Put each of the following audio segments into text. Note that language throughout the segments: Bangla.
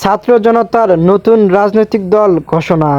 ছাত্র জনতার নতুন রাজনৈতিক দল ঘোষণা।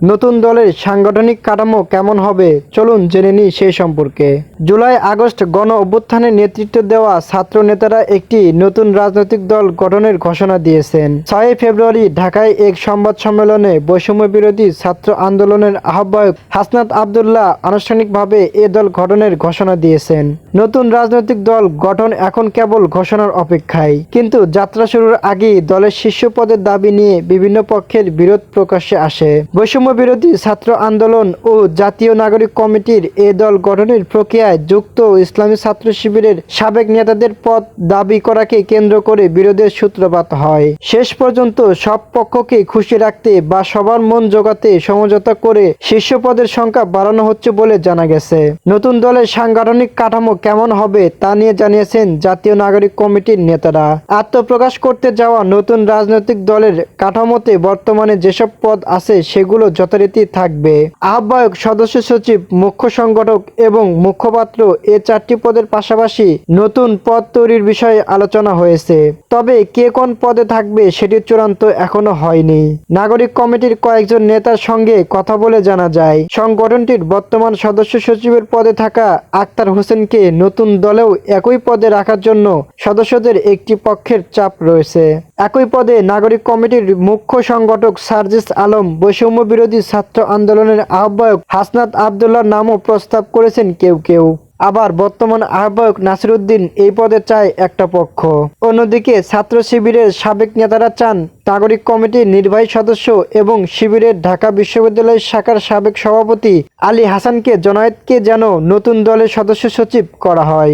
নতুন দলের সাংগঠনিক কাঠামো কেমন হবে, চলুন জেনে নিই সেই সম্পর্কে। জুলাই আগস্ট গণ অভ্যুত্থানে নেতৃত্ব দেওয়া ছাত্র নেতারা একটি নতুন রাজনৈতিক দল গঠনের ঘোষণা দিয়েছেন। 6 ফেব্রুয়ারি ঢাকায় এক সংবাদ সম্মেলনে বৈষম্য বিরোধী ছাত্র আন্দোলনের আহ্বায়ক হাসনাত আবদুল্লাহ আনুষ্ঠানিকভাবে এ দল গঠনের ঘোষণা দিয়েছেন। নতুন রাজনৈতিক দল গঠন এখন কেবল ঘোষণার অপেক্ষায়, কিন্তু যাত্রা শুরুর আগেই দলের শীর্ষ পদের দাবি নিয়ে বিভিন্ন পক্ষের বিরোধ প্রকাশ্যে আসে। বৈষম্য বিরোধী ছাত্র আন্দোলন ও জাতীয় নাগরিক কমিটির এ দল গঠনের প্রক্রিয়ায় যুক্ত ইসলামী ছাত্র শিবিরের সাবেক নেতাদের পদ দাবি করাকে কেন্দ্র করে বিরোধের সূত্রপাত হয়। শেষ পর্যন্ত সব পক্ষকে খুশি রাখতে বা সবার মন জোগাতে সমঝোতা করে শীর্ষ পদের সংখ্যা বাড়ানো হচ্ছে বলে জানা গেছে। নতুন দলের সাংগঠনিক কাঠামো কেমন হবে তা নিয়ে জানিয়েছেন জাতীয় নাগরিক কমিটির নেতারা। আত্মপ্রকাশ করতে যাওয়া নতুন রাজনৈতিক দলের কাঠামোতে বর্তমানে যেসব পদ আছে সেগুলো যথারীতি থাকবে। আহ্বায়ক, সদস্য সচিব, মুখ্য সংগঠক এবং মুখপাত্র এ 4টি পদের পাশাপাশি নতুন পদ তৈরির বিষয়ে আলোচনা হয়েছে। তবে কে কোন পদে থাকবে সেটি চূড়ান্ত এখনো হয়নি। নাগরিক কমিটির কয়েকজন নেতার সঙ্গে কথা বলে জানা যায়, সংগঠনটির বর্তমান সদস্য সচিবের পদে থাকা আক্তার হোসেনকে নতুন দলেও একই পদে রাখার জন্য সদস্যদের একটি পক্ষের চাপ রয়েছে। একই পদে নাগরিক কমিটির মুখ্য সংগঠক সার্জিস আলম, বৈষম্য বিরোধী ছাত্র আন্দোলনের আহ্বায়ক হাসনাত আবদুল্লাহর নামও প্রস্তাব করেছেন কেউ কেউ। আবার বর্তমান আহ্বায়ক নাসির উদ্দিন এই পদে চায় একটা পক্ষ। অন্যদিকে ছাত্র শিবিরের সাবেক নেতারা চান নাগরিক কমিটির নির্বাহী সদস্য এবং শিবিরের ঢাকা বিশ্ববিদ্যালয় শাখার সাবেক সভাপতি আলী হাসানকে জনায়েতকে যেন নতুন দলের সদস্য সচিব করা হয়।